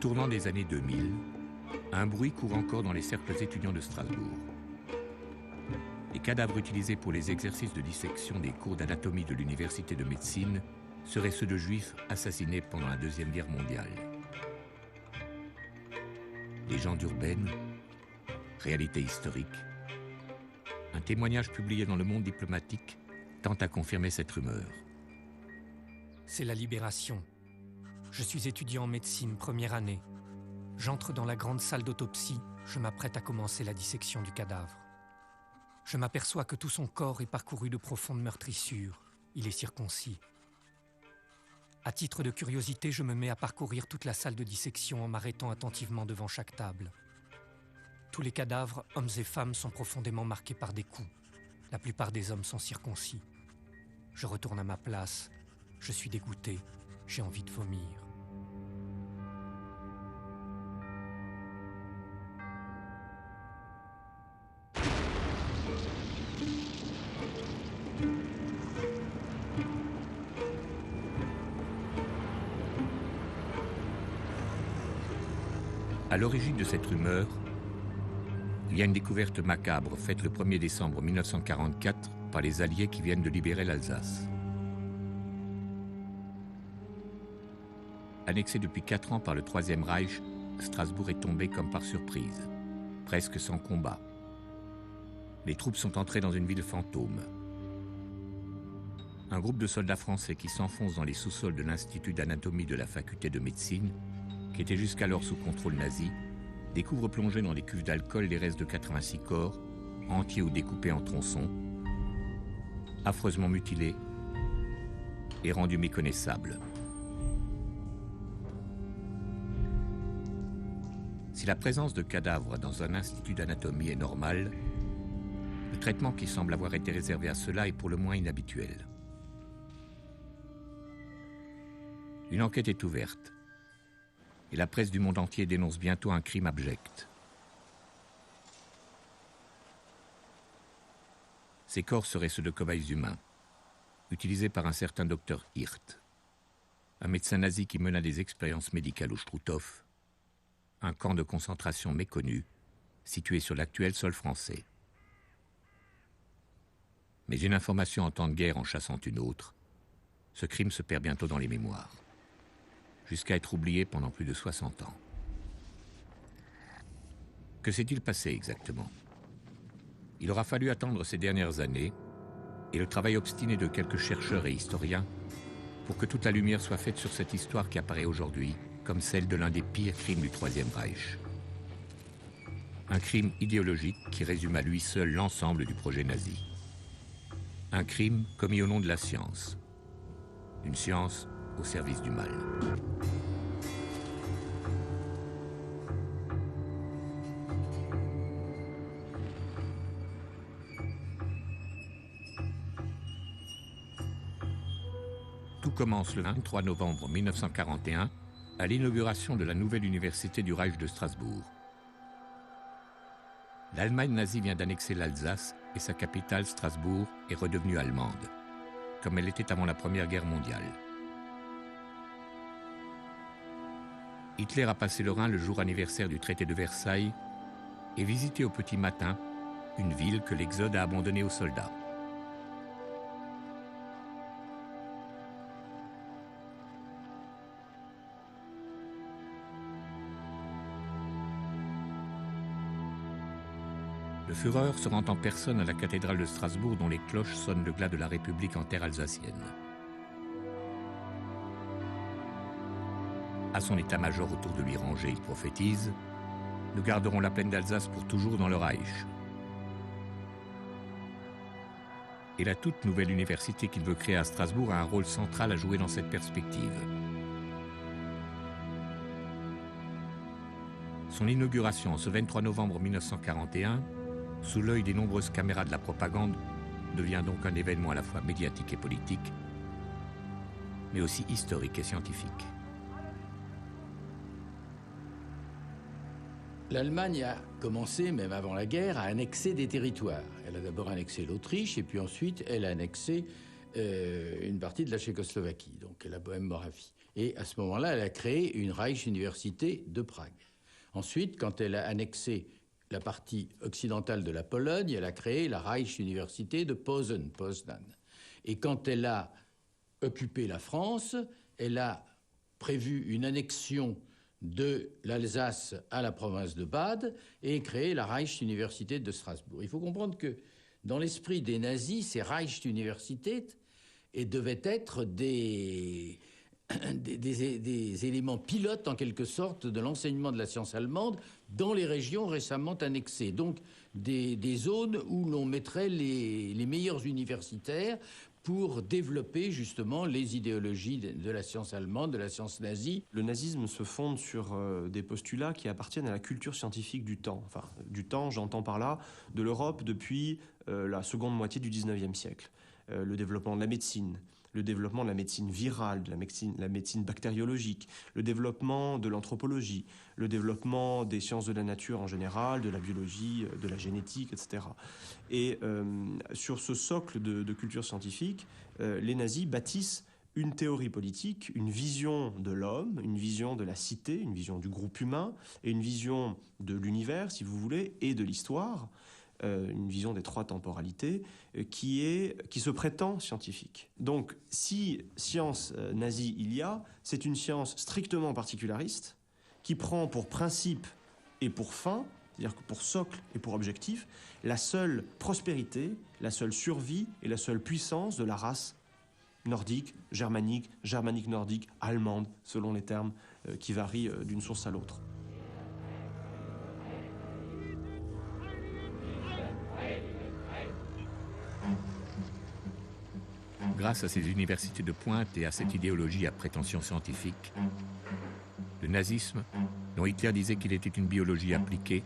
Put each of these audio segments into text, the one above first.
tournant des années 2000, un bruit court encore dans les cercles étudiants de Strasbourg. Les cadavres utilisés pour les exercices de dissection des cours d'anatomie de l'université de médecine seraient ceux de juifs assassinés pendant la Deuxième Guerre mondiale. Légende urbaine, réalité historique, un témoignage publié dans le Monde diplomatique tente à confirmer cette rumeur. C'est la libération. Je suis étudiant en médecine, première année. J'entre dans la grande salle d'autopsie, je m'apprête à commencer la dissection du cadavre. Je m'aperçois que tout son corps est parcouru de profondes meurtrissures. Il est circoncis. À titre de curiosité, je me mets à parcourir toute la salle de dissection en m'arrêtant attentivement devant chaque table. Tous les cadavres, hommes et femmes, sont profondément marqués par des coups. La plupart des hommes sont circoncis. Je retourne à ma place. Je suis dégoûté. J'ai envie de vomir. À l'origine de cette rumeur, il y a une découverte macabre faite le 1er décembre 1944 par les Alliés qui viennent de libérer l'Alsace. Annexé depuis 4 ans par le Troisième Reich, Strasbourg est tombé comme par surprise, presque sans combat. Les troupes sont entrées dans une ville fantôme. Un groupe de soldats français qui s'enfonce dans les sous-sols de l'Institut d'anatomie de la faculté de médecine, qui était jusqu'alors sous contrôle nazi, découvre plongés dans des cuves d'alcool les restes de 86 corps, entiers ou découpés en tronçons, affreusement mutilés et rendus méconnaissables. Si la présence de cadavres dans un institut d'anatomie est normale, le traitement qui semble avoir été réservé à cela est pour le moins inhabituel. Une enquête est ouverte. Et la presse du monde entier dénonce bientôt un crime abject. Ces corps seraient ceux de cobayes humains, utilisés par un certain docteur Hirt, un médecin nazi qui mena des expériences médicales au Struthof, un camp de concentration méconnu, situé sur l'actuel sol français. Mais une information en temps de guerre en chassant une autre, ce crime se perd bientôt dans les mémoires, jusqu'à être oublié pendant plus de 60 ans. Que s'est-il passé exactement? Il aura fallu attendre ces dernières années et le travail obstiné de quelques chercheurs et historiens pour que toute la lumière soit faite sur cette histoire qui apparaît aujourd'hui comme celle de l'un des pires crimes du Troisième Reich. Un crime idéologique qui résume à lui seul l'ensemble du projet nazi. Un crime commis au nom de la science. Une science au service du mal. Tout commence le 23 novembre 1941 à l'inauguration de la nouvelle université du Reich de Strasbourg. L'Allemagne nazie vient d'annexer l'Alsace et sa capitale, Strasbourg, est redevenue allemande, comme elle était avant la Première Guerre mondiale. Hitler a passé le Rhin le jour anniversaire du traité de Versailles et visité au petit matin une ville que l'Exode a abandonnée aux soldats. Le Führer se rend en personne à la cathédrale de Strasbourg dont les cloches sonnent le glas de la République en terre alsacienne. À son état-major autour de lui rangé, il prophétise « Nous garderons la plaine d'Alsace pour toujours dans le Reich ». Et la toute nouvelle université qu'il veut créer à Strasbourg a un rôle central à jouer dans cette perspective. Son inauguration ce 23 novembre 1941, sous l'œil des nombreuses caméras de la propagande, devient donc un événement à la fois médiatique et politique, mais aussi historique et scientifique. L'Allemagne a commencé, même avant la guerre, à annexer des territoires. Elle a d'abord annexé l'Autriche et puis ensuite elle a annexé une partie de la Tchécoslovaquie, donc la Bohème-Moravie. Et à ce moment-là, elle a créé une Reich-Université de Prague. Ensuite, quand elle a annexé la partie occidentale de la Pologne, elle a créé la Reich-Université de Poznan. Et quand elle a occupé la France, elle a prévu une annexion de l'Alsace à la province de Bade et créé la Reich-Université de Strasbourg. Il faut comprendre que dans l'esprit des nazis, ces Reich-Universités devaient être des éléments pilotes, en quelque sorte, de l'enseignement de la science allemande dans les régions récemment annexées. Donc, des zones où l'on mettrait les meilleurs universitaires pour développer justement les idéologies de la science allemande, de la science nazie. Le nazisme se fonde sur des postulats qui appartiennent à la culture scientifique du temps. Enfin, du temps, j'entends par là, de l'Europe depuis la seconde moitié du 19e siècle. Le développement de la médecine, le développement de la médecine virale, de la médecine bactériologique, le développement de l'anthropologie, le développement des sciences de la nature en général, de la biologie, de la génétique, etc. Et sur ce socle de culture scientifique, les nazis bâtissent une théorie politique, une vision de l'homme, une vision de la cité, une vision du groupe humain, et une vision de l'univers, si vous voulez, et de l'histoire, une vision des trois temporalités, qui se prétend scientifique. Donc, si science nazie il y a, c'est une science strictement particulariste, qui prend pour principe et pour fin, c'est-à-dire que pour socle et pour objectif, la seule prospérité, la seule survie et la seule puissance de la race nordique, germanique-nordique, allemande, selon les termes qui varient d'une source à l'autre. Grâce à ces universités de pointe et à cette idéologie à prétention scientifique, le nazisme, dont Hitler disait qu'il était une biologie appliquée,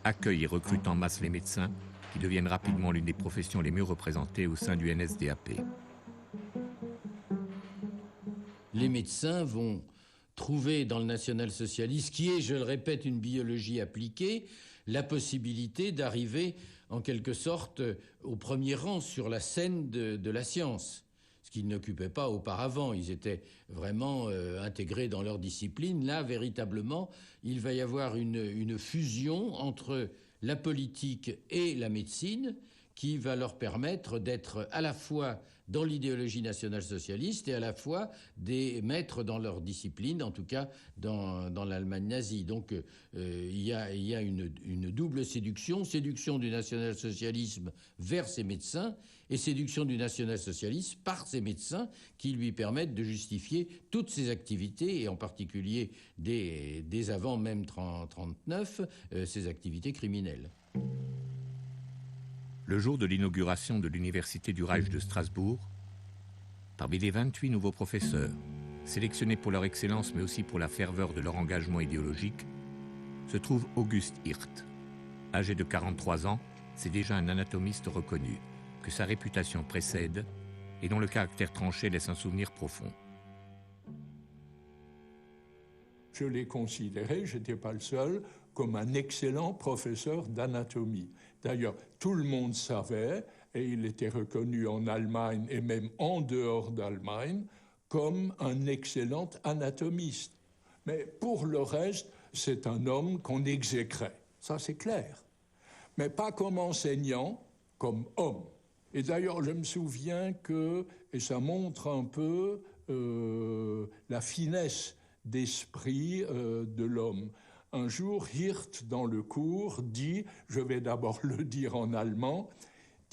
accueille et recrute en masse les médecins qui deviennent rapidement l'une des professions les mieux représentées au sein du NSDAP. Les médecins vont trouver dans le national-socialisme, qui est, je le répète, une biologie appliquée, la possibilité d'arriver en quelque sorte au premier rang sur la scène de la science, ce qu'ils n'occupaient pas auparavant. Ils étaient vraiment intégrés dans leur discipline. Là, véritablement, il va y avoir une fusion entre la politique et la médecine qui va leur permettre d'être à la fois dans l'idéologie nationale-socialiste et à la fois des maîtres dans leur discipline, en tout cas dans l'Allemagne nazie. Donc il y a une double séduction du national-socialisme vers ses médecins et séduction du national-socialisme par ses médecins qui lui permettent de justifier toutes ses activités et en particulier dès avant même 1939, ses activités criminelles. Le jour de l'inauguration de l'Université du Reich de Strasbourg, parmi les 28 nouveaux professeurs, sélectionnés pour leur excellence mais aussi pour la ferveur de leur engagement idéologique, se trouve August Hirt. Âgé de 43 ans, c'est déjà un anatomiste reconnu, que sa réputation précède et dont le caractère tranché laisse un souvenir profond. Je l'ai considéré, je n'étais pas le seul, comme un excellent professeur d'anatomie. D'ailleurs, tout le monde savait, et il était reconnu en Allemagne et même en dehors d'Allemagne, comme un excellent anatomiste. Mais pour le reste, c'est un homme qu'on exécrait, ça c'est clair. Mais pas comme enseignant, comme homme. Et d'ailleurs, je me souviens que, et ça montre un peu la finesse d'esprit de l'homme. Un jour, Hirt, dans le cours, dit, je vais d'abord le dire en allemand,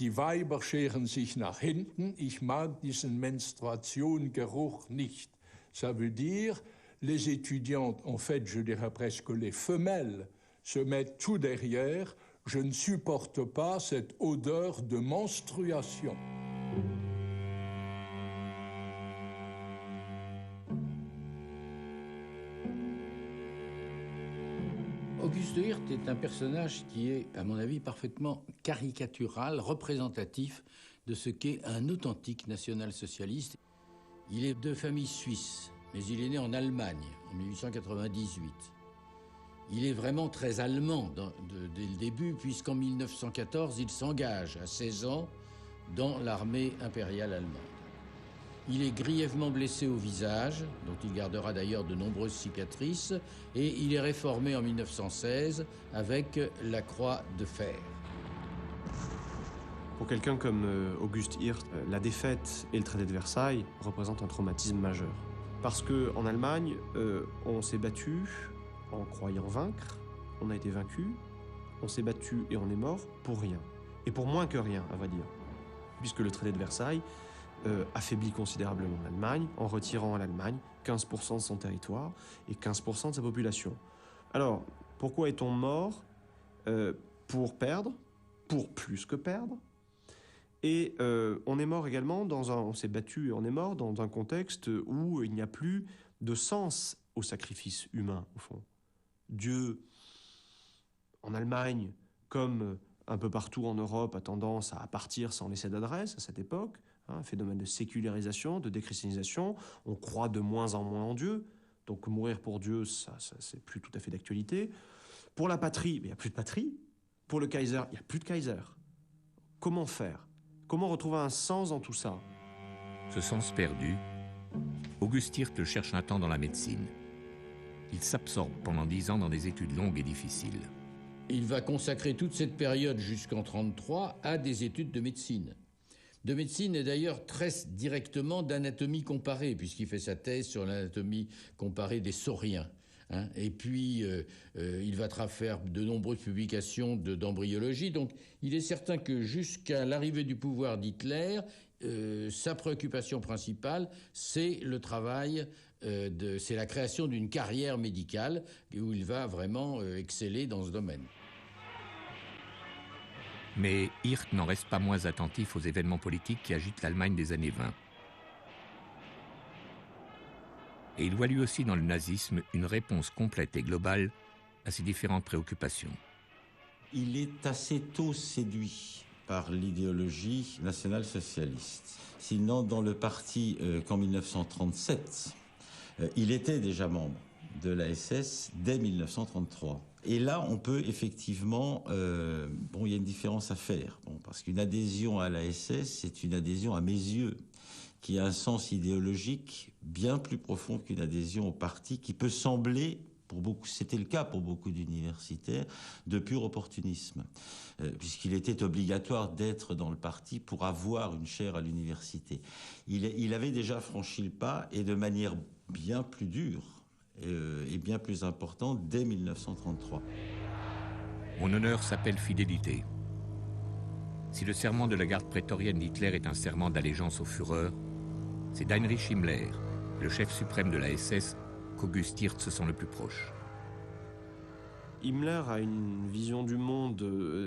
Die Weiber scheren sich nach hinten, ich mag diesen Menstruationgeruch nicht. Ça veut dire, les étudiantes, en fait, je dirais presque les femelles, se mettent tout derrière, je ne supporte pas cette odeur de menstruation. Auguste Hirt est un personnage qui est, à mon avis, parfaitement caricatural, représentatif de ce qu'est un authentique national-socialiste. Il est de famille suisse, mais il est né en Allemagne en 1898. Il est vraiment très allemand dès le début, puisqu'en 1914, il s'engage à 16 ans dans l'armée impériale allemande. Il est grièvement blessé au visage, dont il gardera d'ailleurs de nombreuses cicatrices, et il est réformé en 1916 avec la croix de fer. Pour quelqu'un comme Auguste Hirt, la défaite et le traité de Versailles représentent un traumatisme majeur. Parce qu'en Allemagne, on s'est battu en croyant vaincre, on a été vaincu, on s'est battu et on est mort pour rien. Et pour moins que rien, à vrai dire. Puisque le traité de Versailles affaiblit considérablement l'Allemagne en retirant à l'Allemagne 15% de son territoire et 15% de sa population. Alors, pourquoi est-on mort? Pour perdre, pour plus que perdre. Et on est mort également on s'est battu et on est mort dans un contexte où il n'y a plus de sens au sacrifice humain, au fond. Dieu, en Allemagne, comme un peu partout en Europe, a tendance à partir sans laisser d'adresse à cette époque, un phénomène de sécularisation, de déchristianisation. On croit de moins en moins en Dieu, donc mourir pour Dieu, ça c'est plus tout à fait d'actualité. Pour la patrie, il n'y a plus de patrie. Pour le Kaiser, il n'y a plus de Kaiser. Comment faire? Comment retrouver un sens dans tout ça? Ce sens perdu, Auguste Hirt le cherche un temps dans la médecine. Il s'absorbe pendant 10 ans dans des études longues et difficiles. Il va consacrer toute cette période jusqu'en 1933 à des études de médecine. De médecine et d'ailleurs très directement d'anatomie comparée, puisqu'il fait sa thèse sur l'anatomie comparée des sauriens. Et puis, il va faire de nombreuses publications d'embryologie. Donc, il est certain que jusqu'à l'arrivée du pouvoir d'Hitler, sa préoccupation principale, c'est le travail, c'est la création d'une carrière médicale où il va vraiment exceller dans ce domaine. Mais Hirt n'en reste pas moins attentif aux événements politiques qui agitent l'Allemagne des années 20. Et il voit lui aussi dans le nazisme une réponse complète et globale à ses différentes préoccupations. Il est assez tôt séduit par l'idéologie nationale-socialiste. S'il n'entre dans le parti qu'en 1937, il était déjà membre de la SS dès 1933. Et là, on peut effectivement... il y a une différence à faire. Parce qu'une adhésion à la SS, c'est une adhésion à mes yeux, qui a un sens idéologique bien plus profond qu'une adhésion au parti, qui peut sembler, pour beaucoup, c'était le cas pour beaucoup d'universitaires, de pur opportunisme, puisqu'il était obligatoire d'être dans le parti pour avoir une chaire à l'université. Il avait déjà franchi le pas, et de manière bien plus dure et bien plus importante, dès 1933. Mon honneur s'appelle fidélité. Si le serment de la garde prétorienne d'Hitler est un serment d'allégeance au Führer, c'est d'Heinrich Himmler, le chef suprême de la SS, qu'Auguste Hirt se sent le plus proche. Himmler a une vision du monde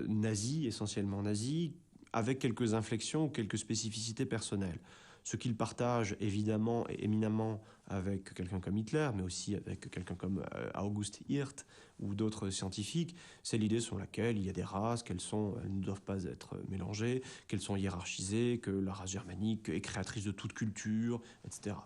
nazi, essentiellement nazi, avec quelques inflexions, quelques spécificités personnelles. Ce qu'il partage évidemment et éminemment avec quelqu'un comme Hitler, mais aussi avec quelqu'un comme Auguste Hirt ou d'autres scientifiques, c'est l'idée selon laquelle il y a des races, elles ne doivent pas être mélangées, qu'elles sont hiérarchisées, que la race germanique est créatrice de toute culture, etc.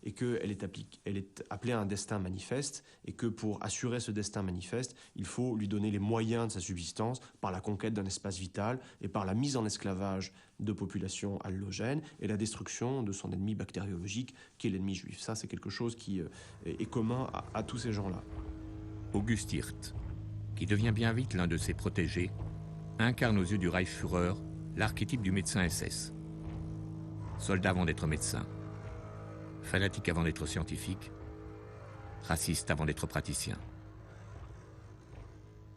Et qu'elle est appelée à un destin manifeste, et que pour assurer ce destin manifeste, il faut lui donner les moyens de sa subsistance par la conquête d'un espace vital et par la mise en esclavage de populations allogènes et la destruction de son ennemi bactériologique, qui est l'ennemi juif. Ça, c'est quelque chose qui est commun à tous ces gens-là. Auguste Hirt, qui devient bien vite l'un de ses protégés, incarne aux yeux du Reichsführer l'archétype du médecin SS. Soldat avant d'être médecin. Fanatique avant d'être scientifique, raciste avant d'être praticien.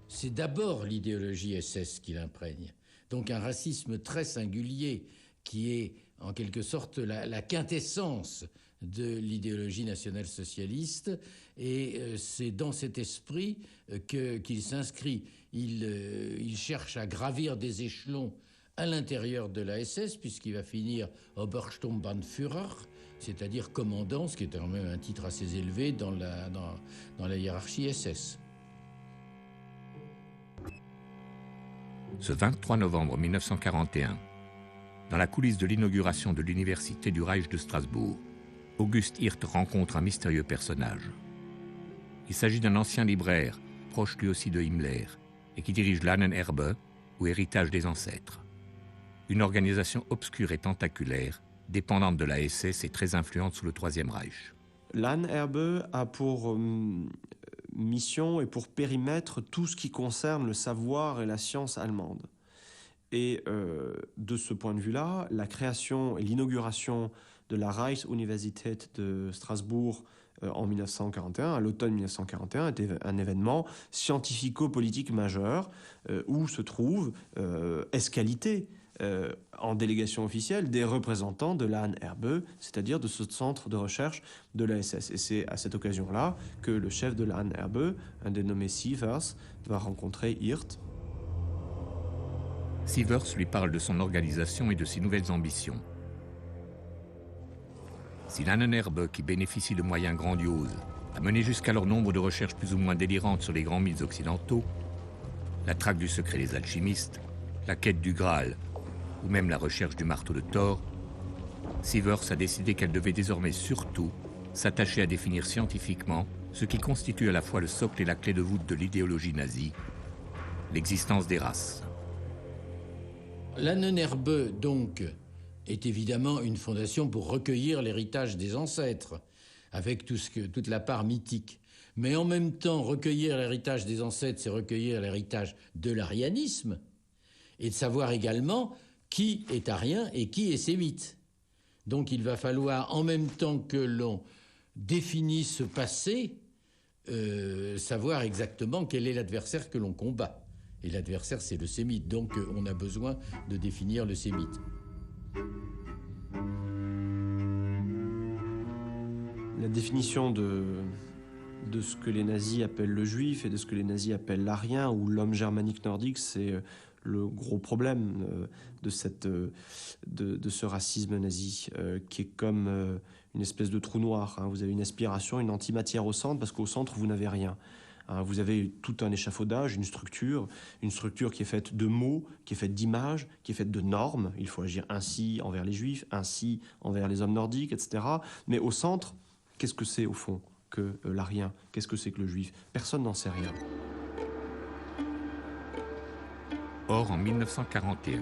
C'est d'abord l'idéologie SS qui l'imprègne. Donc un racisme très singulier qui est en quelque sorte la quintessence de l'idéologie nationale-socialiste. Et c'est dans cet esprit qu'il s'inscrit. Il cherche à gravir des échelons à l'intérieur de la SS, puisqu'il va finir Obersturmbannführer, c'est-à-dire commandant, ce qui est quand même un titre assez élevé dans la hiérarchie SS. Ce 23 novembre 1941, dans la coulisse de l'inauguration de l'université du Reich de Strasbourg, Auguste Hirt rencontre un mystérieux personnage. Il s'agit d'un ancien libraire, proche lui aussi de Himmler, et qui dirige l'Ahnenerbe, ou héritage des ancêtres. Une organisation obscure et tentaculaire, dépendante de la SS et très influente sous le Troisième Reich. L'Ahnenerbe a pour mission et pour périmètre tout ce qui concerne le savoir et la science allemande. Et de ce point de vue-là, la création et l'inauguration de la Reichsuniversität de Strasbourg en 1941, à l'automne 1941, était un événement scientifico-politique majeur où se trouvent escalités en délégation officielle des représentants de l'Ahnenerbe, c'est-à-dire de ce centre de recherche de la SS. Et c'est à cette occasion-là que le chef de l'Ahnenerbe, un dénommé Sievers, va rencontrer Hirt. Sievers lui parle de son organisation et de ses nouvelles ambitions. Si l'Ahnenerbe, qui bénéficie de moyens grandioses, a mené jusqu'alors nombre de recherches plus ou moins délirantes sur les grands mythes occidentaux, la traque du secret des alchimistes, la quête du Graal, ou même la recherche du marteau de Thor, Sievers a décidé qu'elle devait désormais surtout s'attacher à définir scientifiquement ce qui constitue à la fois le socle et la clé de voûte de l'idéologie nazie, l'existence des races. L'Ahnenerbe, donc, est évidemment une fondation pour recueillir l'héritage des ancêtres, avec toute la part mythique. Mais en même temps, recueillir l'héritage des ancêtres, c'est recueillir l'héritage de l'arianisme, et de savoir également qui est arien et qui est sémite. Donc il va falloir, en même temps que l'on définit ce passé, savoir exactement quel est l'adversaire que l'on combat. Et l'adversaire, c'est le sémite. Donc on a besoin de définir le sémite. La définition de ce que les nazis appellent le juif et de ce que les nazis appellent l'arien ou l'homme germanique nordique, c'est le gros problème de ce racisme nazi, qui est comme une espèce de trou noir. Vous avez une aspiration, une antimatière au centre, parce qu'au centre, vous n'avez rien. Vous avez tout un échafaudage, une structure qui est faite de mots, qui est faite d'images, qui est faite de normes. Il faut agir ainsi envers les juifs, ainsi envers les hommes nordiques, etc. Mais au centre, qu'est-ce que c'est au fond que l'arien? Qu'est-ce que c'est que le juif? Personne n'en sait rien. Or, en 1941,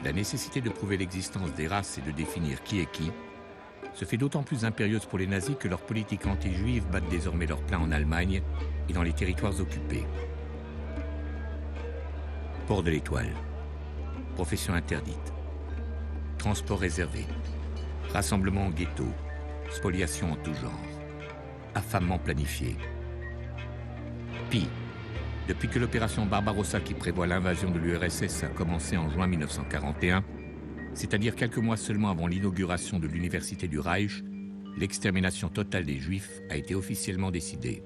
la nécessité de prouver l'existence des races et de définir qui est qui se fait d'autant plus impérieuse pour les nazis que leur politique anti-juive battent désormais leur plein en Allemagne et dans les territoires occupés. Port de l'Étoile, profession interdite, transport réservé, rassemblement en ghetto, spoliation en tout genre, affamement planifié. Pis, depuis que l'opération Barbarossa qui prévoit l'invasion de l'URSS a commencé en juin 1941, c'est-à-dire quelques mois seulement avant l'inauguration de l'université du Reich, l'extermination totale des Juifs a été officiellement décidée.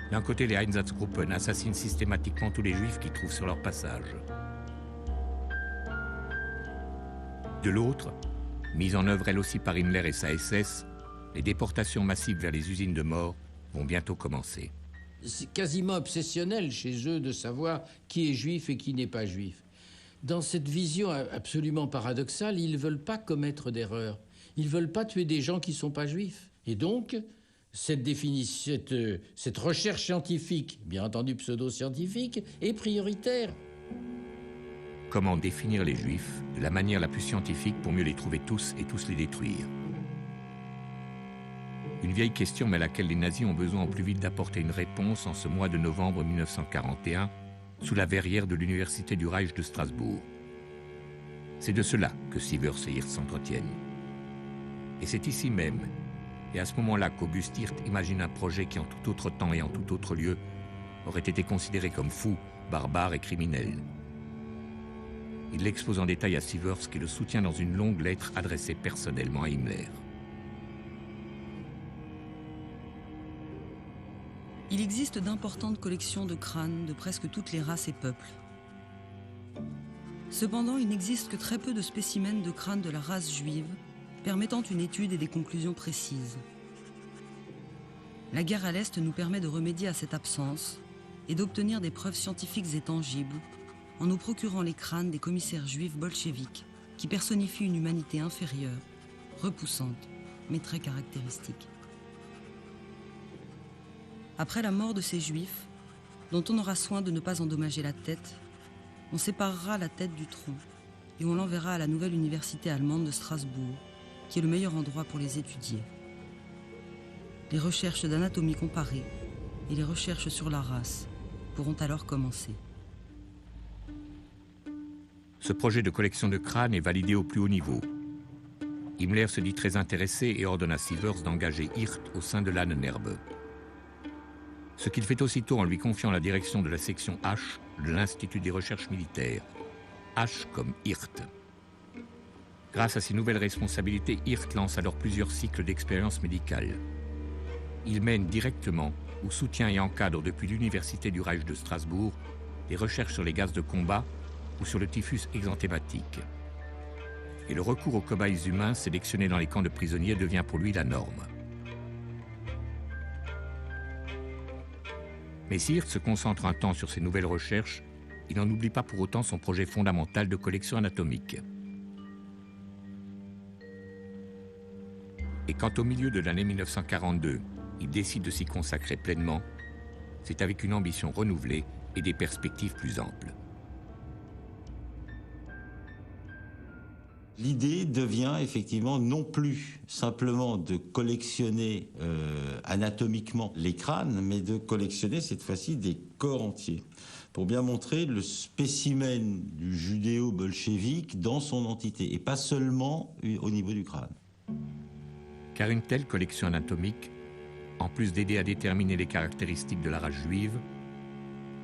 D'un côté, les Einsatzgruppen assassinent systématiquement tous les Juifs qu'ils trouvent sur leur passage. De l'autre, mise en œuvre elle aussi par Himmler et sa SS, les déportations massives vers les usines de mort vont bientôt commencer. C'est quasiment obsessionnel chez eux de savoir qui est juif et qui n'est pas juif. Dans cette vision absolument paradoxale, ils ne veulent pas commettre d'erreur. Ils ne veulent pas tuer des gens qui ne sont pas juifs. Et donc, cette recherche scientifique, bien entendu pseudo-scientifique, est prioritaire. Comment définir les Juifs de la manière la plus scientifique pour mieux les trouver tous et tous les détruire? Une vieille question, mais à laquelle les nazis ont besoin au plus vite d'apporter une réponse en ce mois de novembre 1941, sous la verrière de l'université du Reich de Strasbourg. C'est de cela que Sievers et Hirt s'entretiennent. Et c'est ici même, et à ce moment-là, qu'August Hirt imagine un projet qui, en tout autre temps et en tout autre lieu, aurait été considéré comme fou, barbare et criminel. Il l'expose en détail à Sievers, qui le soutient dans une longue lettre adressée personnellement à Himmler. Il existe d'importantes collections de crânes de presque toutes les races et peuples. Cependant, il n'existe que très peu de spécimens de crânes de la race juive permettant une étude et des conclusions précises. La guerre à l'Est nous permet de remédier à cette absence et d'obtenir des preuves scientifiques et tangibles en nous procurant les crânes des commissaires juifs bolcheviques qui personnifient une humanité inférieure, repoussante, mais très caractéristique. Après la mort de ces juifs, dont on aura soin de ne pas endommager la tête, on séparera la tête du tronc et on l'enverra à la nouvelle université allemande de Strasbourg, qui est le meilleur endroit pour les étudier. Les recherches d'anatomie comparée et les recherches sur la race pourront alors commencer. Ce projet de collection de crânes est validé au plus haut niveau. Himmler se dit très intéressé et ordonne à Sievers d'engager Hirt au sein de l'Ahnenerbe. Ce qu'il fait aussitôt en lui confiant la direction de la section H de l'Institut des recherches militaires. H comme Hirt. Grâce à ses nouvelles responsabilités, Hirt lance alors plusieurs cycles d'expériences médicales. Il mène directement ou soutient et encadre depuis l'Université du Reich de Strasbourg des recherches sur les gaz de combat ou sur le typhus exanthématique. Et le recours aux cobayes humains sélectionnés dans les camps de prisonniers devient pour lui la norme. Mais si Hirt se concentre un temps sur ses nouvelles recherches, il n'en oublie pas pour autant son projet fondamental de collection anatomique. Et quand au milieu de l'année 1942, il décide de s'y consacrer pleinement, c'est avec une ambition renouvelée et des perspectives plus amples. L'idée devient effectivement non plus simplement de collectionner anatomiquement les crânes, mais de collectionner cette fois-ci des corps entiers, pour bien montrer le spécimen du judéo-bolchevique dans son entité, et pas seulement au niveau du crâne. Car une telle collection anatomique, en plus d'aider à déterminer les caractéristiques de la race juive,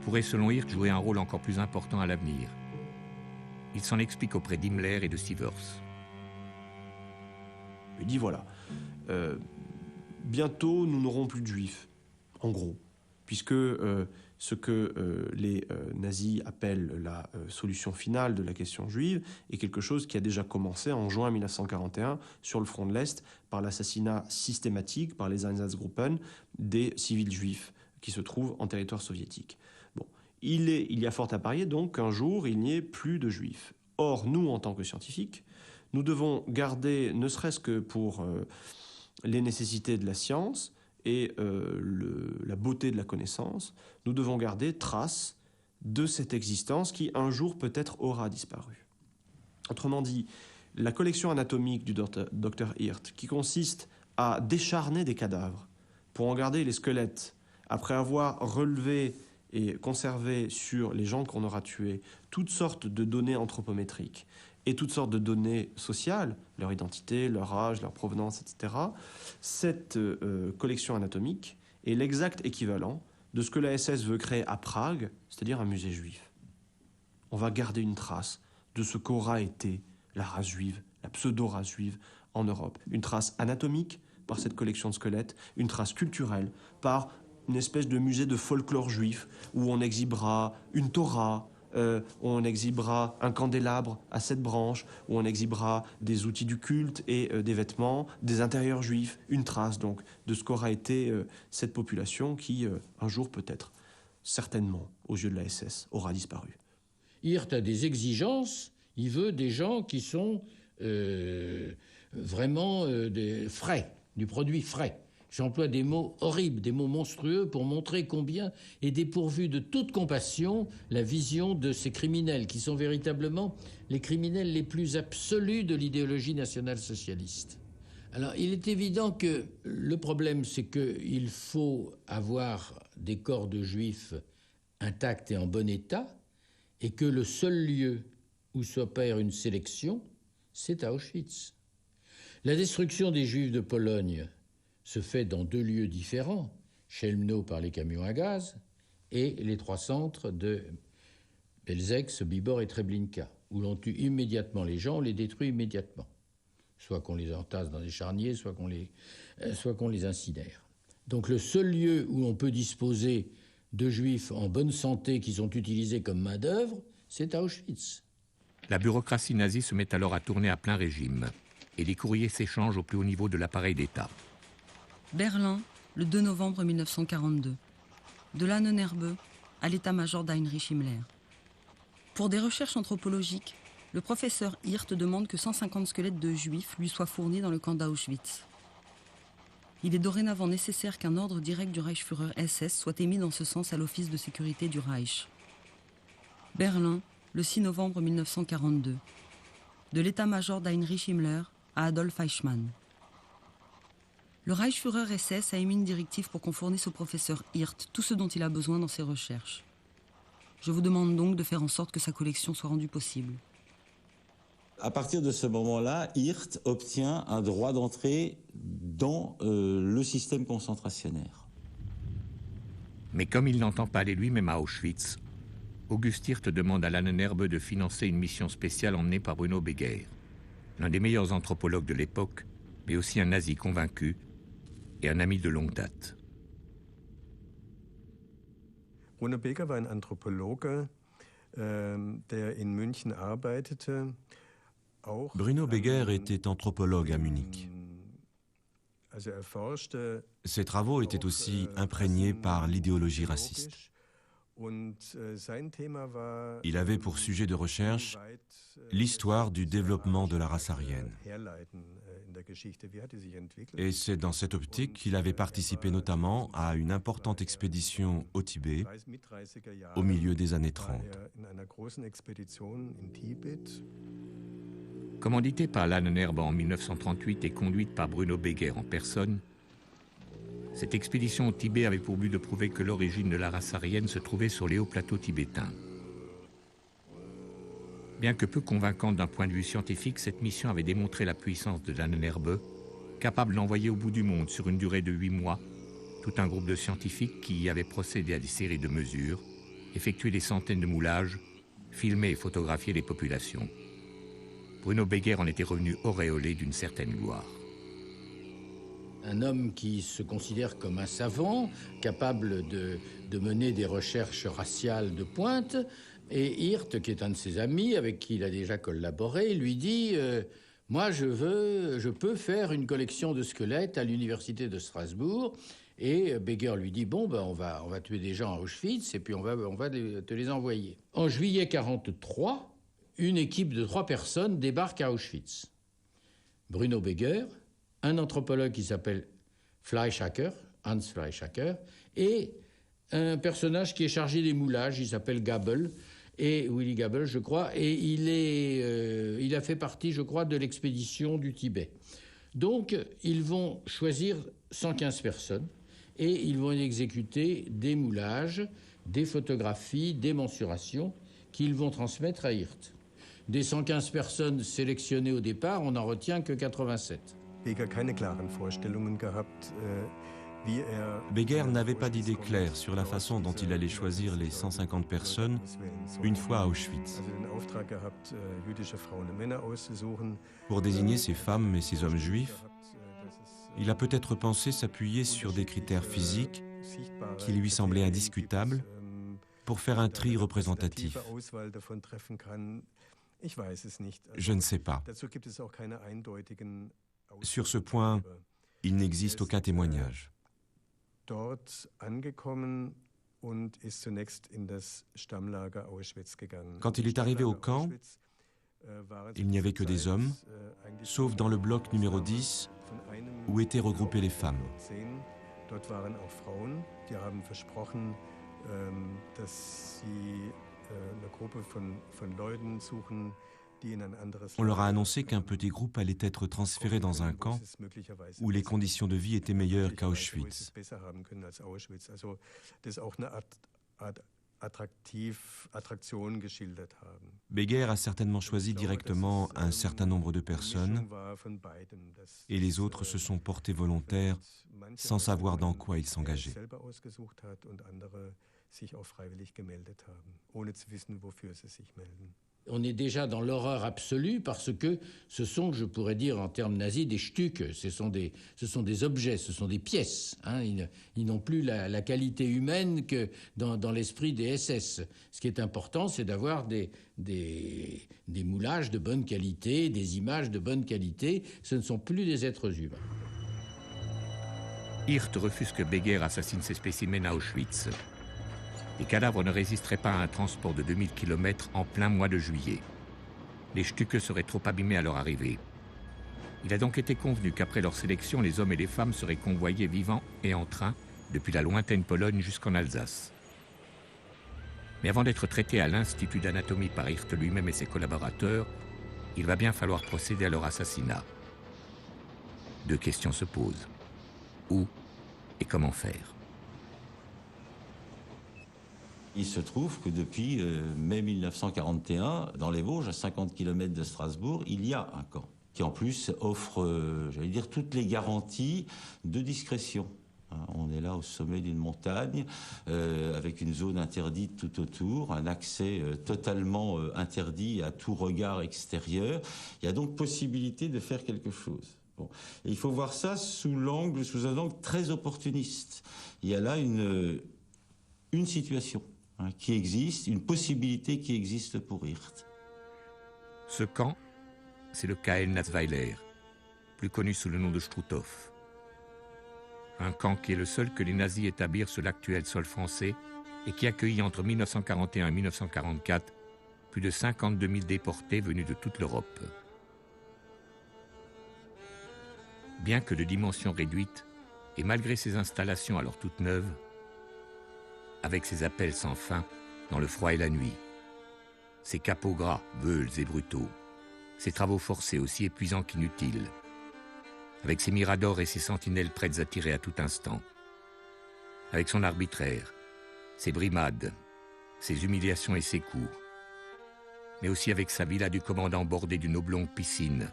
pourrait selon Hirt jouer un rôle encore plus important à l'avenir. Il s'en explique auprès d'Himmler et de Sievers. Il dit voilà, bientôt nous n'aurons plus de juifs, en gros, puisque ce que les nazis appellent la solution finale de la question juive est quelque chose qui a déjà commencé en juin 1941 sur le front de l'Est par l'assassinat systématique par les Einsatzgruppen des civils juifs qui se trouvent en territoire soviétique. Bon. Il y a fort à parier donc qu'un jour il n'y ait plus de juifs. Or, nous, en tant que scientifiques, nous devons garder, ne serait-ce que pour les nécessités de la science et la beauté de la connaissance, nous devons garder trace de cette existence qui un jour peut-être aura disparu. Autrement dit, la collection anatomique du docteur Hirt, qui consiste à décharner des cadavres pour en garder les squelettes, après avoir relevé et conservé sur les gens qu'on aura tués toutes sortes de données anthropométriques et toutes sortes de données sociales, leur identité, leur âge, leur provenance, etc., cette collection anatomique est l'exact équivalent de ce que la SS veut créer à Prague, c'est-à-dire un musée juif. On va garder une trace de ce qu'aura été la race juive, la pseudo-race juive en Europe. Une trace anatomique par cette collection de squelettes, une trace culturelle par une espèce de musée de folklore juif où on exhibera une Torah, où on exhibera un candélabre à 7 branches, où on exhibera des outils du culte et des vêtements, des intérieurs juifs, une trace donc de ce qu'aura été cette population qui, un jour peut-être, certainement, aux yeux de la SS, aura disparu. Hirt a des exigences, il veut des gens qui sont vraiment des frais, du produit frais. J'emploie des mots horribles, des mots monstrueux pour montrer combien est dépourvue de toute compassion la vision de ces criminels qui sont véritablement les criminels les plus absolus de l'idéologie nationale-socialiste. Alors, il est évident que le problème, c'est qu'il faut avoir des corps de juifs intacts et en bon état, et que le seul lieu où s'opère une sélection, c'est à Auschwitz. La destruction des juifs de Pologne se fait dans 2 lieux différents, Chelmno par les camions à gaz et les 3 centres de Belzec, Sobibor et Treblinka, où l'on tue immédiatement les gens, on les détruit immédiatement. Soit qu'on les entasse dans des charniers, soit qu'on les incinère. Donc le seul lieu où on peut disposer de juifs en bonne santé qui sont utilisés comme main-d'œuvre, c'est à Auschwitz. La bureaucratie nazie se met alors à tourner à plein régime et les courriers s'échangent au plus haut niveau de l'appareil d'État. Berlin, le 2 novembre 1942. De l'Ahnenerbe à l'état-major d'Heinrich Himmler. Pour des recherches anthropologiques, le professeur Hirt demande que 150 squelettes de juifs lui soient fournis dans le camp d'Auschwitz. Il est dorénavant nécessaire qu'un ordre direct du Reichsführer SS soit émis dans ce sens à l'Office de sécurité du Reich. Berlin, le 6 novembre 1942. de l'état-major d'Heinrich Himmler à Adolf Eichmann. Le Reichsführer SS a émis une directive pour qu'on fournisse au professeur Hirt tout ce dont il a besoin dans ses recherches. Je vous demande donc de faire en sorte que sa collection soit rendue possible. À partir de ce moment-là, Hirt obtient un droit d'entrée dans le système concentrationnaire. Mais comme il n'entend pas aller lui-même à Auschwitz, August Hirt demande à Lahnenerbe de financer une mission spéciale emmenée par Bruno Beger, l'un des meilleurs anthropologues de l'époque, mais aussi un nazi convaincu et un ami de longue date. Bruno Beger war ein Anthropologe, der in München arbeitete. Bruno Beger était anthropologue à Munich. Ses travaux étaient aussi imprégnés par l'idéologie raciste. Il avait pour sujet de recherche l'histoire du développement de la race aryenne. Et c'est dans cette optique qu'il avait participé notamment à une importante expédition au Tibet au milieu des années 30. Commanditée par Lahnenerbe en 1938 et conduite par Bruno Beger en personne, cette expédition au Tibet avait pour but de prouver que l'origine de la race aryenne se trouvait sur les hauts plateaux tibétains. Bien que peu convaincante d'un point de vue scientifique, cette mission avait démontré la puissance de Lahnenerbe, capable d'envoyer au bout du monde sur une durée de 8 mois tout un groupe de scientifiques qui y avaient procédé à des séries de mesures, effectué des centaines de moulages, filmé et photographié les populations. Bruno Beger en était revenu auréolé d'une certaine gloire. Un homme qui se considère comme un savant, capable de mener des recherches raciales de pointe, et Hirt, qui est un de ses amis, avec qui il a déjà collaboré, lui dit « Moi, je peux faire une collection de squelettes à l'université de Strasbourg. » Et Beger lui dit « Bon, ben, on va tuer des gens à Auschwitz, et puis on va te les envoyer. » En juillet 1943, une équipe de 3 personnes débarque à Auschwitz. Bruno Beger, un anthropologue qui s'appelle Fleischhacker, Hans Fleischhacker, et un personnage qui est chargé des moulages, il s'appelle Gabel, et Willy Gabel, je crois, et il a fait partie, je crois, de l'expédition du Tibet. Donc, ils vont choisir 115 personnes, et ils vont exécuter des moulages, des photographies, des mensurations, qu'ils vont transmettre à Hirt. Des 115 personnes sélectionnées au départ, on n'en retient que 87. Beger n'avait pas d'idée claire sur la façon dont il allait choisir les 150 personnes une fois à Auschwitz. Pour désigner ces femmes et ces hommes juifs, il a peut-être pensé s'appuyer sur des critères physiques qui lui semblaient indiscutables pour faire un tri représentatif. Je ne sais pas. Sur ce point, il n'existe aucun témoignage. Quand il est arrivé au camp, il n'y avait que des hommes, sauf dans le bloc numéro 10, où étaient regroupées les femmes. On leur a annoncé qu'un petit groupe allait être transféré dans un camp où les conditions de vie étaient meilleures qu'à Auschwitz. Beger a certainement choisi directement un certain nombre de personnes et les autres se sont portés volontaires sans savoir dans quoi ils s'engageaient. On est déjà dans l'horreur absolue parce que ce sont, je pourrais dire en termes nazis, des Stücke. Ce sont des objets, ce sont des pièces. Hein. Ils n'ont plus la qualité humaine que dans l'esprit des SS. Ce qui est important, c'est d'avoir des moulages de bonne qualité, des images de bonne qualité. Ce ne sont plus des êtres humains. Hirt refuse que Beger assassine ses spécimens à Auschwitz. Les cadavres ne résisteraient pas à un transport de 2000 km en plein mois de juillet. Les Stücke seraient trop abîmés à leur arrivée. Il a donc été convenu qu'après leur sélection, les hommes et les femmes seraient convoyés vivants et en train depuis la lointaine Pologne jusqu'en Alsace. Mais avant d'être traités à l'Institut d'anatomie par Hirt lui-même et ses collaborateurs, il va bien falloir procéder à leur assassinat. Deux questions se posent. Où et comment faire ? Il se trouve que depuis mai 1941, dans les Vosges, à 50 km de Strasbourg, il y a un camp qui en plus offre, j'allais dire, toutes les garanties de discrétion. On est là au sommet d'une montagne, avec une zone interdite tout autour, un accès totalement interdit à tout regard extérieur. Il y a donc possibilité de faire quelque chose. Bon. Et il faut voir ça sous un angle très opportuniste. Il y a là une situation qui existe, une possibilité qui existe pour Hirt. Ce camp, c'est le KL Natzweiler, plus connu sous le nom de Struthof. Un camp qui est le seul que les nazis établirent sur l'actuel sol français et qui accueillit entre 1941 et 1944 plus de 52 000 déportés venus de toute l'Europe. Bien que de dimension réduite, et malgré ses installations alors toutes neuves, avec ses appels sans fin dans le froid et la nuit, ses capots gras, veules et brutaux, ses travaux forcés aussi épuisants qu'inutiles, avec ses miradors et ses sentinelles prêtes à tirer à tout instant, avec son arbitraire, ses brimades, ses humiliations et ses coups, mais aussi avec sa villa du commandant bordée d'une oblongue piscine,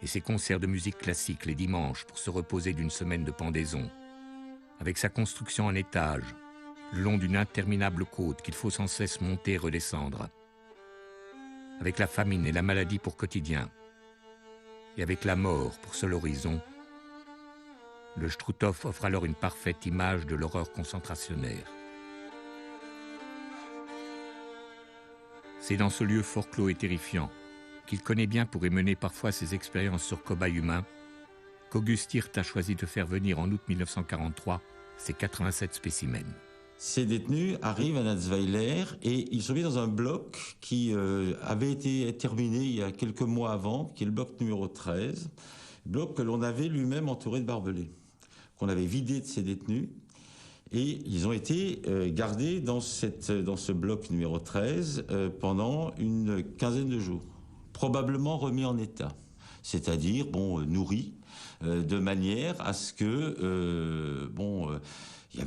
et ses concerts de musique classique les dimanches pour se reposer d'une semaine de pendaison, avec sa construction en étage, le long d'une interminable côte qu'il faut sans cesse monter et redescendre, avec la famine et la maladie pour quotidien, et avec la mort pour seul horizon, le Struthof offre alors une parfaite image de l'horreur concentrationnaire. C'est dans ce lieu fort clos et terrifiant, qu'il connaît bien pour y mener parfois ses expériences sur cobayes humains, qu'August Hirt a choisi de faire venir en août 1943 ses 87 spécimens. Ces détenus arrivent à Natzweiler et ils sont mis dans un bloc qui avait été terminé il y a quelques mois avant, qui est le bloc numéro 13, bloc que l'on avait lui-même entouré de barbelés, qu'on avait vidé de ces détenus. Et ils ont été gardés dans ce bloc numéro 13 pendant une quinzaine de jours, probablement remis en état, c'est-à-dire nourris de manière à ce que il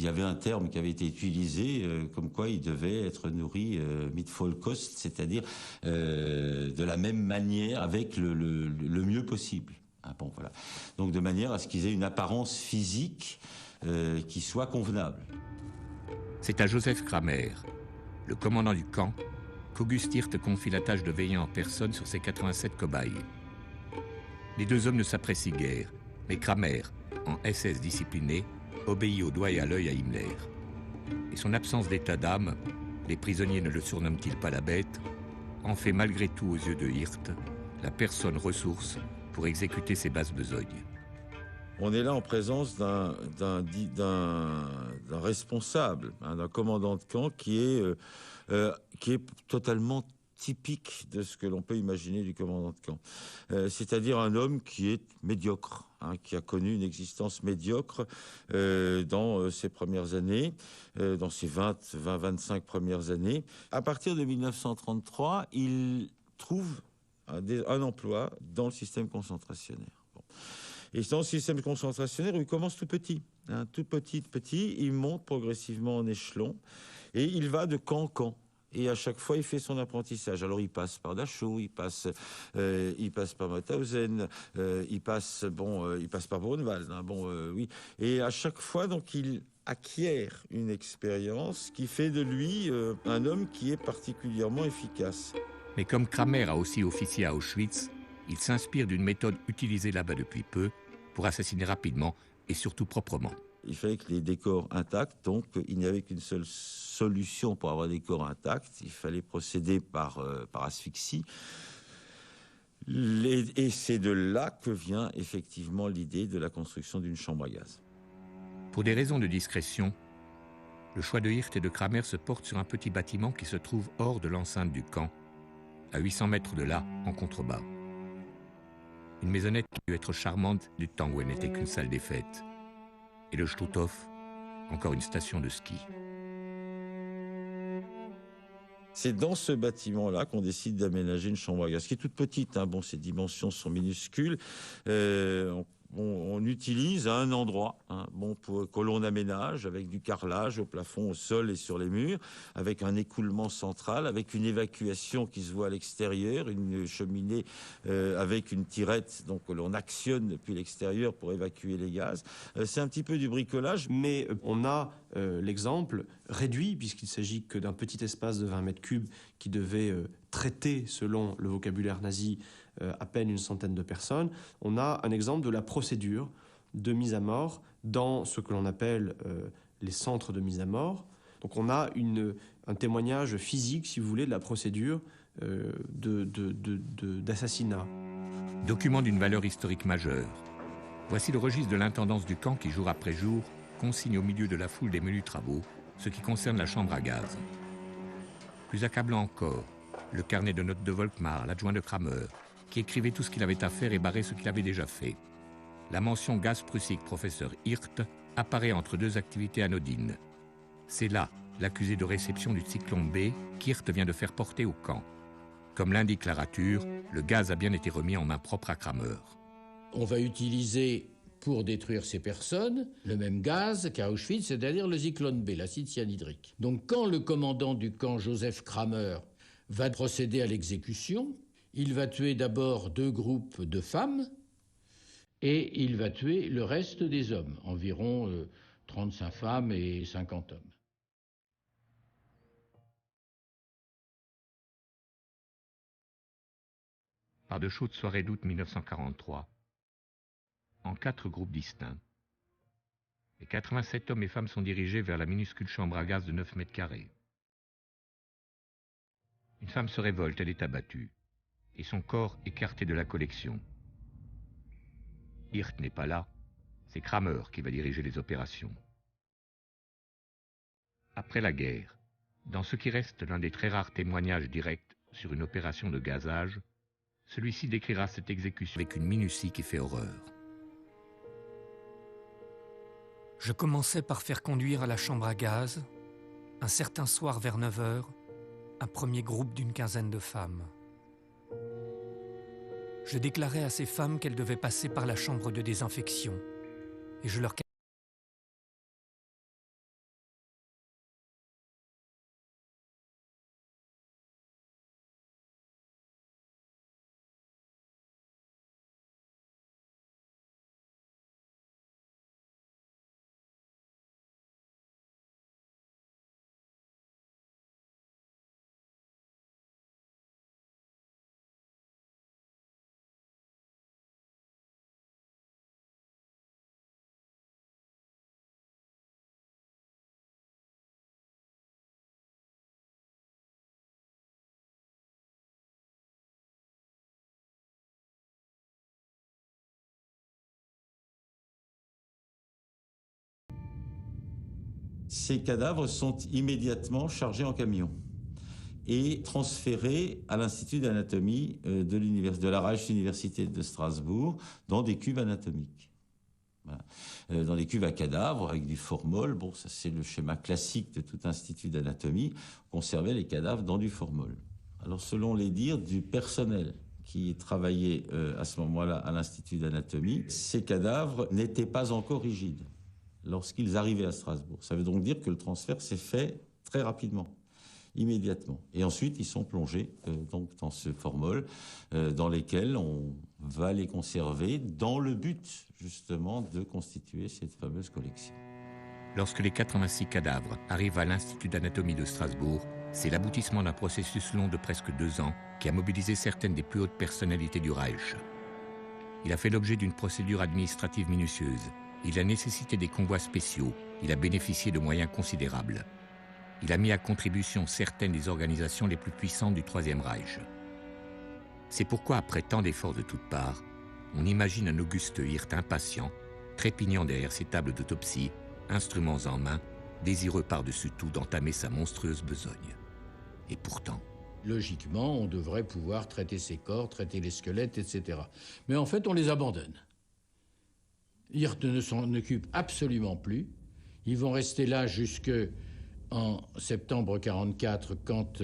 y avait un terme qui avait été utilisé comme quoi il devait être nourri mit Vollkost, c'est-à-dire de la même manière, avec le mieux possible. Voilà. Donc de manière à ce qu'ils aient une apparence physique qui soit convenable. C'est à Joseph Kramer, le commandant du camp, qu'August Hirt confie la tâche de veiller en personne sur ses 87 cobayes. Les deux hommes ne s'apprécient guère, mais Kramer, en SS discipliné, obéit au doigt et à l'œil à Himmler. Et son absence d'état d'âme, les prisonniers ne le surnomment-ils pas la bête, en fait malgré tout aux yeux de Hirt la personne ressource pour exécuter ses basses besognes. On est là en présence d'un responsable, d'un commandant de camp qui est totalement typique de ce que l'on peut imaginer du commandant de camp. C'est-à-dire un homme qui est médiocre, qui a connu une existence médiocre dans ses premières années, dans ses 20-25 premières années. À partir de 1933, il trouve un emploi dans le système concentrationnaire. Et dans le système concentrationnaire, il commence tout petit. Tout petit, il monte progressivement en échelon et il va de camp en camp. Et à chaque fois, il fait son apprentissage. Alors, il passe par Dachau, il passe par Mauthausen, il passe par Brunwald. Oui. Et à chaque fois, donc, il acquiert une expérience qui fait de lui un homme qui est particulièrement efficace. Mais comme Kramer a aussi officié à Auschwitz, il s'inspire d'une méthode utilisée là-bas depuis peu pour assassiner rapidement et surtout proprement. Il fallait que les décors intacts, donc il n'y avait qu'une seule solution pour avoir des corps intacts, il fallait procéder par asphyxie. Et c'est de là que vient effectivement l'idée de la construction d'une chambre à gaz. Pour des raisons de discrétion, le choix de Hirt et de Kramer se porte sur un petit bâtiment qui se trouve hors de l'enceinte du camp, à 800 mètres de là, en contrebas. Une maisonnette qui peut être charmante du temps où elle n'était qu'une salle des fêtes. Et le Struthof, encore une station de ski. C'est dans ce bâtiment-là qu'on décide d'aménager une chambre à gaz, qui est toute petite. Bon, ses dimensions sont minuscules. On utilise à un endroit, que l'on aménage avec du carrelage au plafond, au sol et sur les murs, avec un écoulement central, avec une évacuation qui se voit à l'extérieur, une cheminée avec une tirette que l'on actionne depuis l'extérieur pour évacuer les gaz. C'est un petit peu du bricolage. Mais on a l'exemple réduit, puisqu'il ne s'agit que d'un petit espace de 20 mètres cubes qui devait traiter, selon le vocabulaire nazi, à peine une centaine de personnes. On a un exemple de la procédure de mise à mort dans ce que l'on appelle les centres de mise à mort. Donc on a un témoignage physique, si vous voulez, de la procédure d'assassinat. Document d'une valeur historique majeure. Voici le registre de l'intendance du camp qui, jour après jour, consigne au milieu de la foule des menus travaux ce qui concerne la chambre à gaz. Plus accablant encore, le carnet de notes de Volkmar, l'adjoint de Kramer, qui écrivait tout ce qu'il avait à faire et barrait ce qu'il avait déjà fait. La mention gaz prussique professeur Hirt apparaît entre deux activités anodines. C'est là l'accusé de réception du cyclone B qu'Hirt vient de faire porter au camp. Comme l'indique la rature, le gaz a bien été remis en main propre à Kramer. On va utiliser pour détruire ces personnes le même gaz qu'à Auschwitz, c'est-à-dire le cyclone B, l'acide cyanhydrique. Donc quand le commandant du camp, Joseph Kramer, va procéder à l'exécution, il va tuer d'abord 2 groupes de femmes et il va tuer le reste des hommes, environ 35 femmes et 50 hommes. Par de chaudes soirées d'août 1943, en 4 groupes distincts, les 87 hommes et femmes sont dirigés vers la minuscule chambre à gaz de 9 mètres carrés. Une femme se révolte, elle est abattue, et son corps écarté de la collection. Hirt n'est pas là, c'est Kramer qui va diriger les opérations. Après la guerre, dans ce qui reste l'un des très rares témoignages directs sur une opération de gazage, celui-ci décrira cette exécution avec une minutie qui fait horreur. Je commençais par faire conduire à la chambre à gaz, un certain soir vers 9 h, un premier groupe d'une quinzaine de femmes. Je déclarais à ces femmes qu'elles devaient passer par la chambre de désinfection et je leur Ces cadavres sont immédiatement chargés en camion et transférés à l'Institut d'anatomie de la Reichsuniversität de Strasbourg dans des cuves anatomiques. Voilà. Dans des cuves à cadavres avec du formol. Bon, ça c'est le schéma classique de tout institut d'anatomie. On conservait les cadavres dans du formol. Alors selon les dires du personnel qui travaillait à ce moment-là à l'Institut d'anatomie, ces cadavres n'étaient pas encore rigides lorsqu'ils arrivaient à Strasbourg. Ça veut donc dire que le transfert s'est fait très rapidement, immédiatement. Et ensuite, ils sont plongés donc dans ce formol dans lesquels on va les conserver dans le but, justement, de constituer cette fameuse collection. Lorsque les 86 cadavres arrivent à l'Institut d'anatomie de Strasbourg, c'est l'aboutissement d'un processus long de presque 2 ans qui a mobilisé certaines des plus hautes personnalités du Reich. Il a fait l'objet d'une procédure administrative minutieuse. Il a nécessité des convois spéciaux. Il a bénéficié de moyens considérables. Il a mis à contribution certaines des organisations les plus puissantes du Troisième Reich. C'est pourquoi, après tant d'efforts de toutes parts, on imagine un Auguste Hirt impatient, trépignant derrière ses tables d'autopsie, instruments en main, désireux par-dessus tout d'entamer sa monstrueuse besogne. Et pourtant... Logiquement, on devrait pouvoir traiter ces corps, traiter les squelettes, etc. Mais en fait, on les abandonne. Hirt ne s'en occupe absolument plus. Ils vont rester là jusqu'à en septembre 1944, quand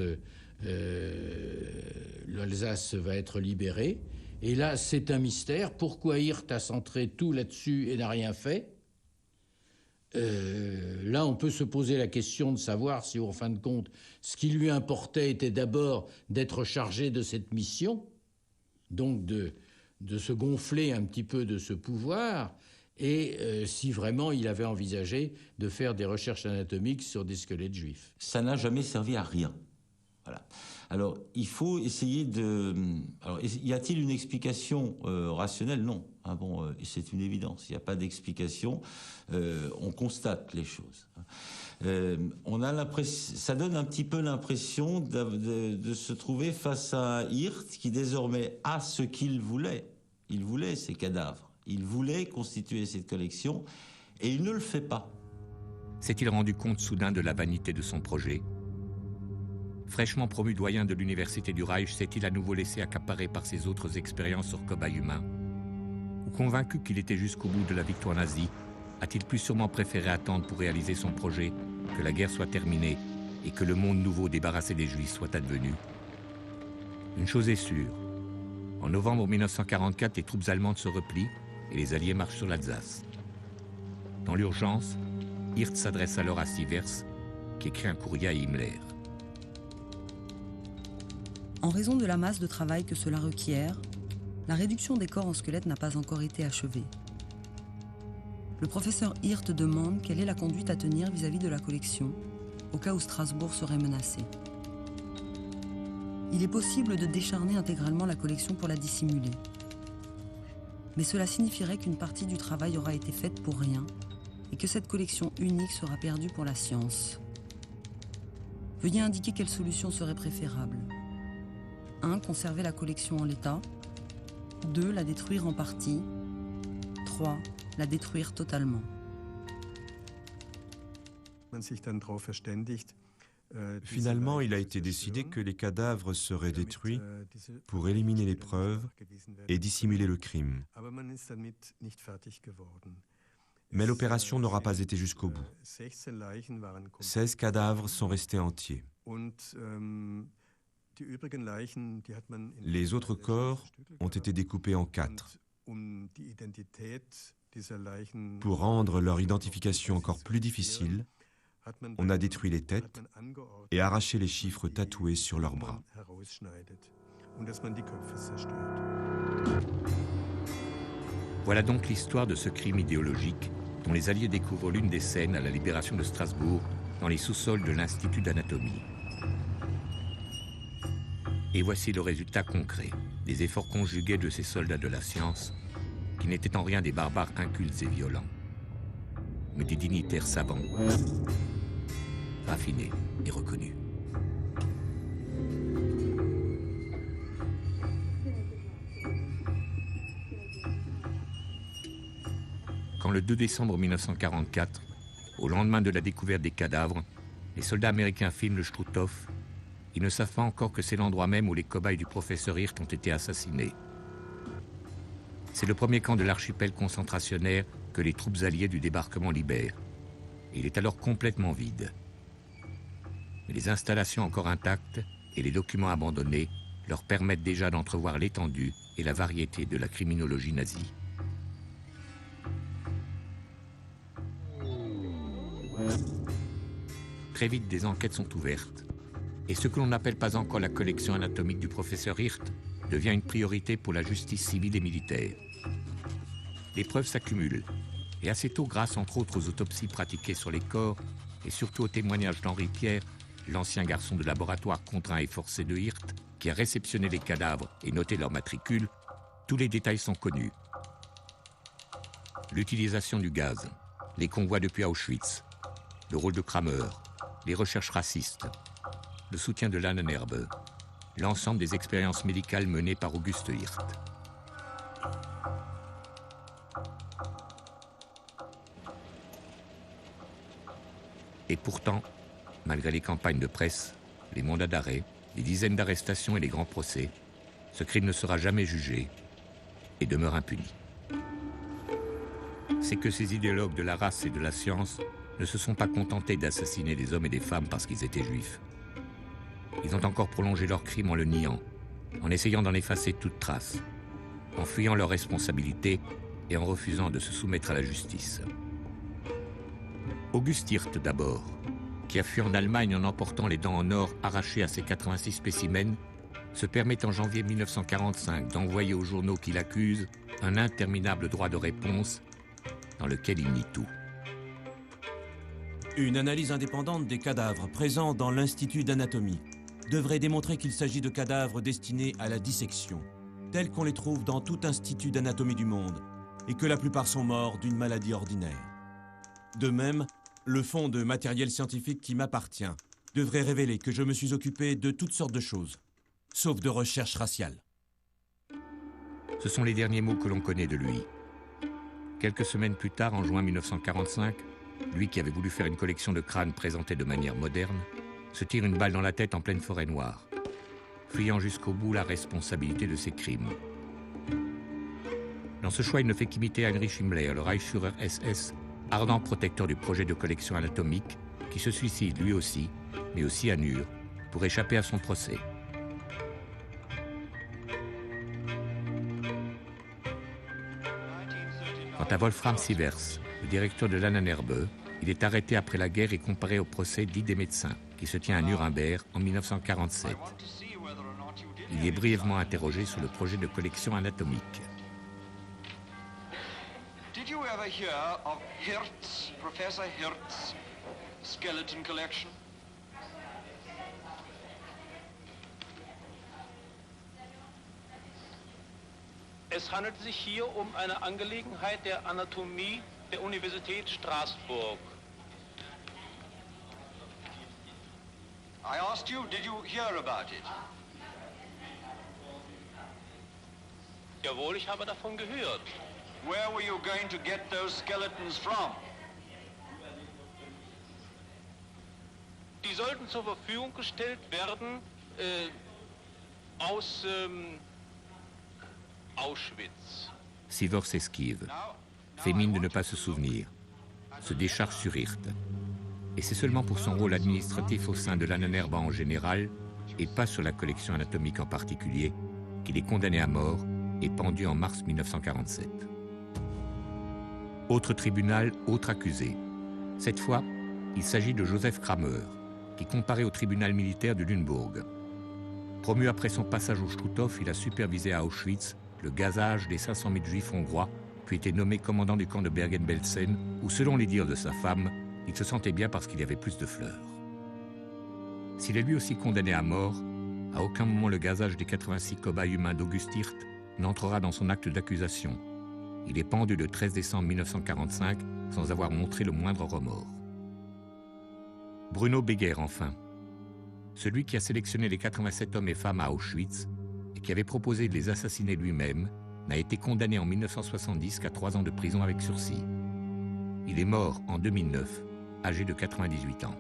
l'Alsace va être libérée. Et là, c'est un mystère. Pourquoi Hirt a centré tout là-dessus et n'a rien fait? Là, on peut se poser la question de savoir si, en fin de compte, ce qui lui importait était d'abord d'être chargé de cette mission, donc de se gonfler un petit peu de ce pouvoir, et si vraiment il avait envisagé de faire des recherches anatomiques sur des squelettes juifs. Ça n'a jamais servi à rien. Voilà. Alors, il faut essayer de... Alors, y a-t-il une explication rationnelle? Non. Ah bon, c'est une évidence. Il n'y a pas d'explication. On constate les choses. On a l'impression, ça donne un petit peu l'impression de se trouver face à un Hirt qui désormais a ce qu'il voulait. Il voulait ces cadavres. Il voulait constituer cette collection et il ne le fait pas. S'est-il rendu compte soudain de la vanité de son projet? Fraîchement promu doyen de l'université du Reich, s'est-il à nouveau laissé accaparer par ses autres expériences sur cobayes humains? Ou convaincu qu'il était jusqu'au bout de la victoire nazie, a-t-il plus sûrement préféré attendre pour réaliser son projet, que la guerre soit terminée et que le monde nouveau débarrassé des Juifs soit advenu? Une chose est sûre, en novembre 1944, les troupes allemandes se replient et les Alliés marchent sur l'Alsace. Dans l'urgence, Hirt s'adresse alors à Sievers, qui écrit un courrier à Himmler. En raison de la masse de travail que cela requiert, la réduction des corps en squelettes n'a pas encore été achevée. Le professeur Hirt demande quelle est la conduite à tenir vis-à-vis de la collection, au cas où Strasbourg serait menacée. Il est possible de décharner intégralement la collection pour la dissimuler. Mais cela signifierait qu'une partie du travail aura été faite pour rien et que cette collection unique sera perdue pour la science. Veuillez indiquer quelle solution serait préférable. 1. Conserver la collection en l'état. 2. La détruire en partie. 3. La détruire totalement. Finalement, il a été décidé que les cadavres seraient détruits pour éliminer les preuves et dissimuler le crime. Mais l'opération n'aura pas été jusqu'au bout. 16 cadavres sont restés entiers. Les autres corps ont été découpés en 4. Pour rendre leur identification encore plus difficile, on a détruit les têtes et arraché les chiffres tatoués sur leurs bras. Voilà donc l'histoire de ce crime idéologique dont les Alliés découvrent l'une des scènes à la libération de Strasbourg dans les sous-sols de l'Institut d'anatomie. Et voici le résultat concret des efforts conjugués de ces soldats de la science, qui n'étaient en rien des barbares incultes et violents, mais des dignitaires savants, raffinés et reconnus. Quand le 2 décembre 1944, au lendemain de la découverte des cadavres, les soldats américains filment le Struthof, ils ne savent pas encore que c'est l'endroit même où les cobayes du professeur Hirt ont été assassinés. C'est le premier camp de l'archipel concentrationnaire que les troupes alliées du débarquement libèrent. Et il est alors complètement vide. Mais les installations encore intactes et les documents abandonnés leur permettent déjà d'entrevoir l'étendue et la variété de la criminologie nazie. Très vite, des enquêtes sont ouvertes. Et ce que l'on n'appelle pas encore la collection anatomique du professeur Hirt devient une priorité pour la justice civile et militaire. Les preuves s'accumulent, et assez tôt, grâce entre autres aux autopsies pratiquées sur les corps, et surtout au témoignage d'Henri Pierre, l'ancien garçon de laboratoire contraint et forcé de Hirt, qui a réceptionné les cadavres et noté leur matricule, tous les détails sont connus. L'utilisation du gaz, les convois depuis Auschwitz, le rôle de Kramer, les recherches racistes, le soutien de Lahnenerbe, l'ensemble des expériences médicales menées par Auguste Hirt. Et pourtant, malgré les campagnes de presse, les mandats d'arrêt, les dizaines d'arrestations et les grands procès, ce crime ne sera jamais jugé et demeure impuni. C'est que ces idéologues de la race et de la science ne se sont pas contentés d'assassiner des hommes et des femmes parce qu'ils étaient juifs. Ils ont encore prolongé leur crime en le niant, en essayant d'en effacer toute trace, en fuyant leurs responsabilités et en refusant de se soumettre à la justice. August Hirt d'abord, qui a fui en Allemagne en emportant les dents en or arrachées à ses 86 spécimens, se permet en janvier 1945 d'envoyer aux journaux qui l'accusent un interminable droit de réponse dans lequel il nie tout. Une analyse indépendante des cadavres présents dans l'Institut d'anatomie devrait démontrer qu'il s'agit de cadavres destinés à la dissection, tels qu'on les trouve dans tout institut d'anatomie du monde, et que la plupart sont morts d'une maladie ordinaire. De même, le fonds de matériel scientifique qui m'appartient devrait révéler que je me suis occupé de toutes sortes de choses, sauf de recherche raciale. Ce sont les derniers mots que l'on connaît de lui. Quelques semaines plus tard, en juin 1945, lui qui avait voulu faire une collection de crânes présentés de manière moderne, se tire une balle dans la tête en pleine forêt noire, fuyant jusqu'au bout la responsabilité de ses crimes. Dans ce choix, il ne fait qu'imiter Heinrich Himmler, le Reichsführer SS, ardent protecteur du projet de collection anatomique, qui se suicide lui aussi, mais aussi à Nure, pour échapper à son procès. Quant à Wolfram Sievers, le directeur de l'Annenherbe, il est arrêté après la guerre et comparé au procès dit des médecins, qui se tient à Nuremberg en 1947. Il y est brièvement interrogé sur le projet de collection anatomique. Did you ever hear of Hirt's, Professor Hirt's skeleton collection? Es handelt sich hier eine Angelegenheit der Anatomie der Universität Straßburg. I asked you, did you hear about it? Jawohl, ich habe davon gehört. Where were you going to get those skeletons from? Die sollten zur Verfügung gestellt werden aus Auschwitz. Sievers esquive, fait mine de ne pas se souvenir, se décharge sur Hirt. Et c'est seulement pour son rôle administratif au sein de l'Annenherbe en général, et pas sur la collection anatomique en particulier, qu'il est condamné à mort et pendu en mars 1947. Autre tribunal, autre accusé. Cette fois, il s'agit de Joseph Kramer, qui comparait au tribunal militaire de Lunebourg. Promu après son passage au Struthof, il a supervisé à Auschwitz le gazage des 500 000 juifs hongrois, puis été nommé commandant du camp de Bergen-Belsen, où, selon les dires de sa femme, il se sentait bien parce qu'il y avait plus de fleurs. S'il est lui aussi condamné à mort, à aucun moment le gazage des 86 cobayes humains d'August Hirt n'entrera dans son acte d'accusation. Il est pendu le 13 décembre 1945 sans avoir montré le moindre remords. Bruno Beger, enfin. Celui qui a sélectionné les 87 hommes et femmes à Auschwitz et qui avait proposé de les assassiner lui-même, n'a été condamné en 1970 qu'à 3 ans de prison avec sursis. Il est mort en 2009, âgé de 98 ans.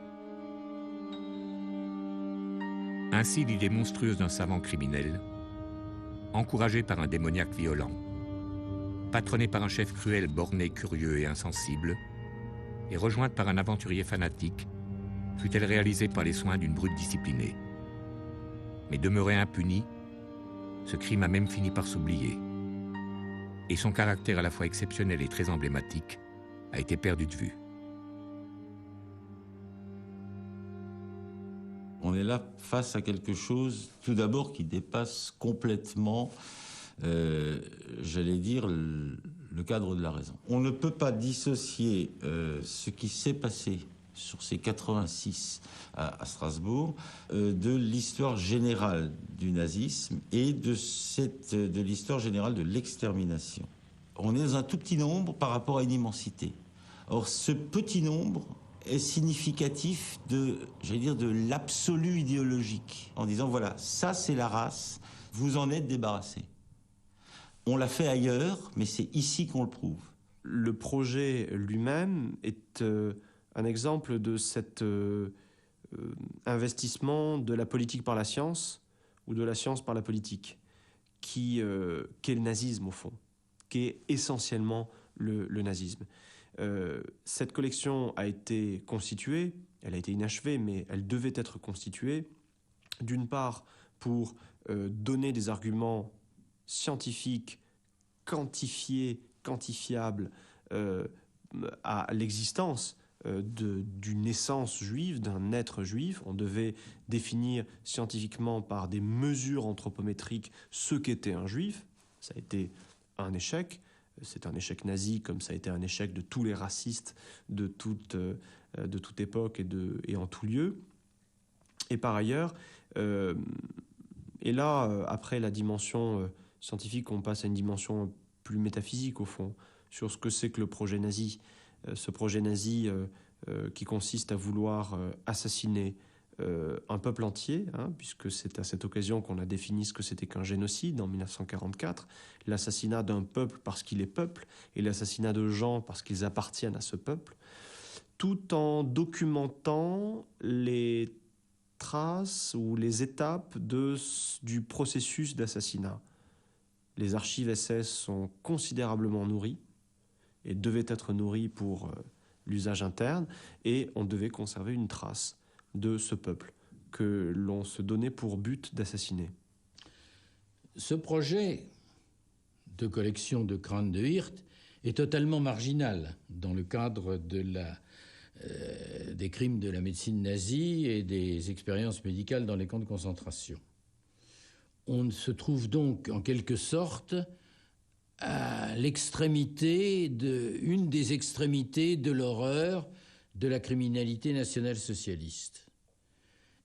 Ainsi l'idée monstrueuse d'un savant criminel, encouragé par un démoniaque violent, patronné par un chef cruel, borné, curieux et insensible, et rejointe par un aventurier fanatique, fut-elle réalisée par les soins d'une brute disciplinée. Mais demeuré impuni, ce crime a même fini par s'oublier. Et son caractère à la fois exceptionnel et très emblématique a été perdu de vue. On est là face à quelque chose, tout d'abord, qui dépasse complètement, j'allais dire, le cadre de la raison. On ne peut pas dissocier ce qui s'est passé sur ces 86 à Strasbourg de l'histoire générale du nazisme et de l'histoire générale de l'extermination. On est dans un tout petit nombre par rapport à une immensité. Or, ce petit nombre est significatif de l'absolu idéologique, en disant, voilà, ça c'est la race, vous en êtes débarrassés. On l'a fait ailleurs, mais c'est ici qu'on le prouve. Le projet lui-même est un exemple de cet investissement de la politique par la science, ou de la science par la politique, qu'est le nazisme au fond, qui est essentiellement le nazisme. Cette collection a été constituée, elle a été inachevée, mais elle devait être constituée, d'une part pour donner des arguments scientifiques, quantifiables à l'existence d'une essence juive, d'un être juif. On devait définir scientifiquement par des mesures anthropométriques ce qu'était un juif. Ça a été un échec. C'est un échec nazi, comme ça a été un échec de tous les racistes de toute époque et en tout lieu. Et par ailleurs, et là, après la dimension scientifique, on passe à une dimension plus métaphysique, au fond, sur ce que c'est que le projet nazi. Ce projet nazi qui consiste à vouloir assassiner un peuple entier, puisque c'est à cette occasion qu'on a défini ce que c'était qu'un génocide en 1944, l'assassinat d'un peuple parce qu'il est peuple, et l'assassinat de gens parce qu'ils appartiennent à ce peuple, tout en documentant les traces ou les étapes du processus d'assassinat. Les archives SS sont considérablement nourries et devaient être nourries pour l'usage interne, et on devait conserver une trace de ce peuple que l'on se donnait pour but d'assassiner. Ce projet de collection de crânes de Hirt est totalement marginal dans le cadre des crimes de la médecine nazie et des expériences médicales dans les camps de concentration. On se trouve donc en quelque sorte à l'extrémité une des extrémités de l'horreur de la criminalité nationale socialiste.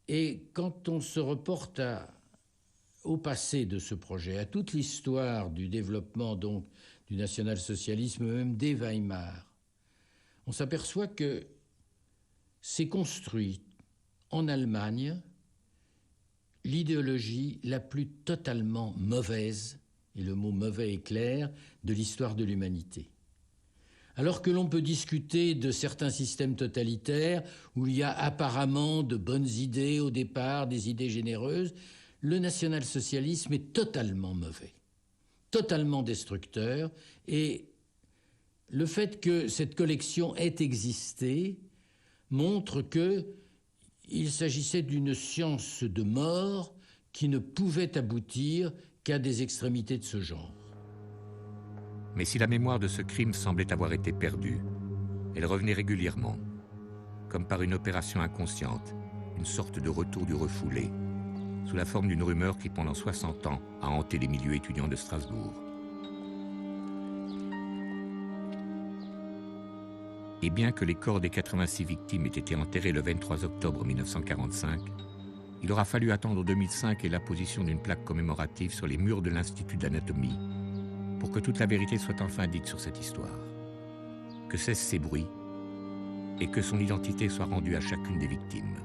Et quand on se reporte au passé de ce projet, à toute l'histoire du développement donc du national-socialisme, même dès Weimar, on s'aperçoit que s'est construite en Allemagne l'idéologie la plus totalement mauvaise, et le mot mauvais est clair, de l'histoire de l'humanité. Alors que l'on peut discuter de certains systèmes totalitaires où il y a apparemment de bonnes idées au départ, des idées généreuses, le national-socialisme est totalement mauvais, totalement destructeur, et le fait que cette collection ait existé montre qu'il s'agissait d'une science de mort qui ne pouvait aboutir qu'à des extrémités de ce genre. Mais si la mémoire de ce crime semblait avoir été perdue, elle revenait régulièrement, comme par une opération inconsciente, une sorte de retour du refoulé, sous la forme d'une rumeur qui, pendant 60 ans, a hanté les milieux étudiants de Strasbourg. Et bien que les corps des 86 victimes aient été enterrés le 23 octobre 1945, il aura fallu attendre 2005 et l'apposition d'une plaque commémorative sur les murs de l'Institut d'anatomie pour que toute la vérité soit enfin dite sur cette histoire, que cessent ces bruits et que son identité soit rendue à chacune des victimes.